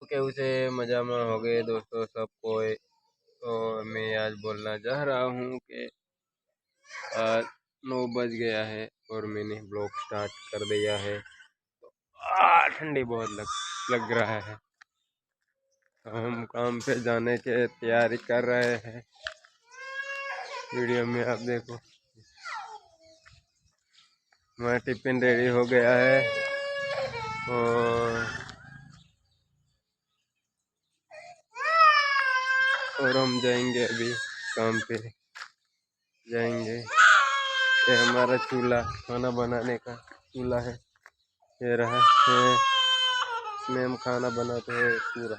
केहू से मजा में हो गए दोस्तों सब कोई। तो मैं आज बोलना चाह रहा हूँ कि आज 9 बज गया है और मैंने ब्लॉग स्टार्ट कर दिया है। ठंडी बहुत लग रहा है। हम काम पे जाने के तैयारी कर रहे हैं। वीडियो में आप देखो हमारा टिफिन रेडी हो गया है और हम जाएंगे अभी काम पे जाएंगे। ये हमारा चूल्हा खाना बनाने का चूल्हा है, ये रहा है, इसमें हम खाना बनाते हैं पूरा।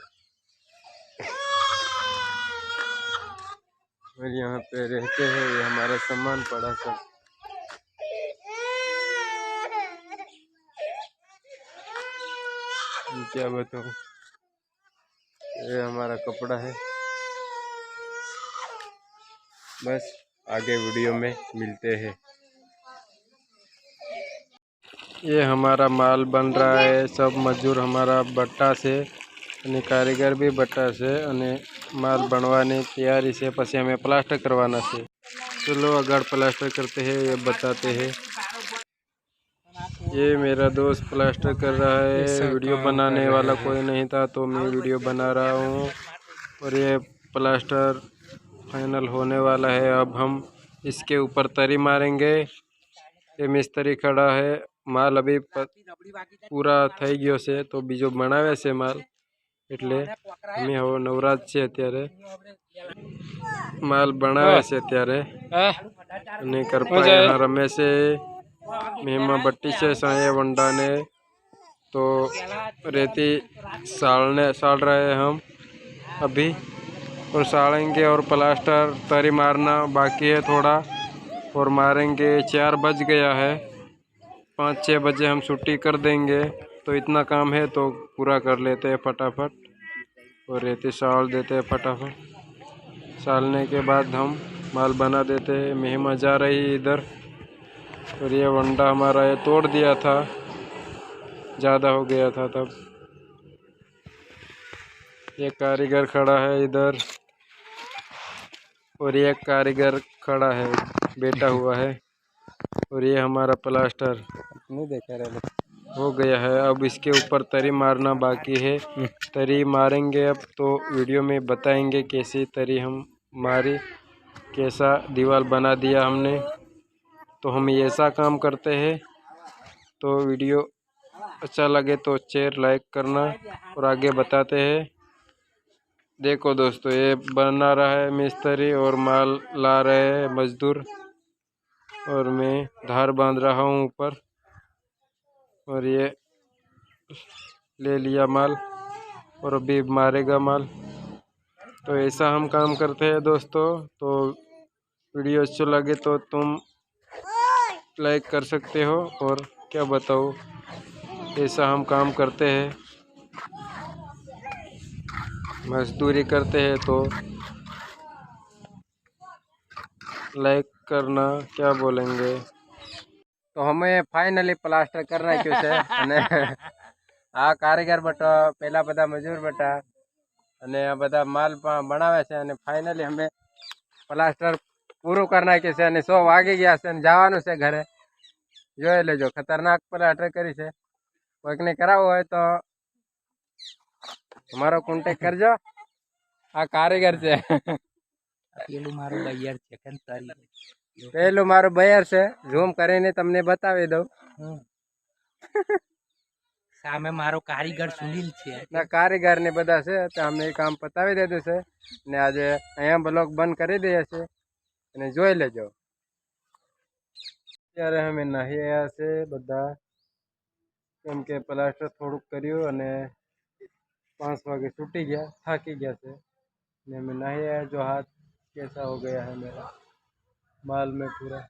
और यहाँ पे रहते हैं, ये हमारा सामान पड़ा सब। क्या बताऊँ, ये हमारा कपड़ा है। बस आगे वीडियो में मिलते हैं। ये हमारा माल बन रहा है, सब मजदूर हमारा बट्टा से અને कारीगर भी बट्टा से અને माल बनवाने तैयारी से पसी हमें प्लास्टर करवाना से। चलो अगर प्लास्टर करते हैं ये बताते हैं। ये मेरा दोस्त प्लास्टर कर रहा है, वीडियो बनाने वाला कोई नहीं था तो मैं वीडियो बना रहा हूँ। और ये प्लास्टर फाइनल होने वाला है। अब हम इसके ऊपर तरी मारेंगे। ये मिस्त्री खड़ा है, माल अभी पूरा થઈ ગયો છે તો બીજો બનાવે છે માલ, એટલે અમે હવે નવરાજ છે અત્યારે માલ બનાવે છે અત્યારે। અને કરપા यहाँ રમે છે, મેમાં બટ્ટી છે સાये वंडा ने। तो रेती साड़ रहे हैं हम अभी, और साड़ेंगे और प्लास्टर तरी मारना बाकी है थोड़ा और मारेंगे। 4 बज गया है, 5-6 बजे हम छुट्टी कर देंगे। तो इतना काम है तो पूरा कर लेते हैं फटाफट और रेती साल देते हैं फटाफट। सालने के बाद हम माल बना देते हैं। महिमा जा रही इधर, और ये वंडा हमारा ये तोड़ दिया था, ज़्यादा हो गया था तब। ये कारीगर खड़ा है इधर, और ये कारीगर खड़ा है बैठा हुआ है। और ये हमारा प्लास्टर नहीं देखा रहे हो गया है। अब इसके ऊपर तरी मारना बाकी है, तरी मारेंगे अब। तो वीडियो में बताएंगे कैसी तरी हम मारी, कैसा दीवार बना दिया हमने। तो हम ऐसा काम करते हैं। तो वीडियो अच्छा लगे तो शेयर लाइक करना और आगे बताते हैं। देखो दोस्तों ये बना रहा है मिस्त्री और माल ला रहे हैं मजदूर, और मैं धार बांध रहा हूँ ऊपर। और ये ले लिया माल और अभी मारेगा माल। तो ऐसा हम काम करते हैं दोस्तों। तो वीडियो अच्छा लगे तो तुम लाइक कर सकते हो। और क्या बताओ, ऐसा हम काम करते हैं, मजदूरी करते हैं। तो लाइक करना, क्या बोलेंगे। तो हमें फाइनली प्लास्टर कर नाख्યું છે અને આ કારીગર બટો પેલા બધા મજૂર બટા અને આ બધા માલ બનાવે છે અને ફાઇનલી અમે પ્લાસ્ટર પૂરું કરી નાખ્યું છે અને 100 વાગી ગયા છે અને જવાનું છે ઘરે। જોઈ લેજો, ખતરનાક પ્લાસ્ટર કરી છે। કોઈકને કરાવવું હોય તો અમારો કોન્ટેક્ટ કરજો। આ કારીગર છે, પેલું મારું બૈયર છે, પેલું મારું બૈયર છે। ઝૂમ કરીને તમને બતાવી દઉં। સામે મારો કારીગર સુનિલ છે, ના કારીગર ને બધા છે। તો અમે કામ પતાવી દીધું છે ને આજે અહીંયા બ્લોગ બંધ કરી દઈએ છે અને જોઈ લેજો। ત્યારે અમે નાહી આવ્યા છે બધા, કેમ કે પ્લાસ્ટર થોડુંક કર્યું અને 5 વાગે છૂટી ગયા, થાકી ગયા છે ने मैं नहीं आया। जो हाथ कैसा हो गया है मेरा माल में पूरा।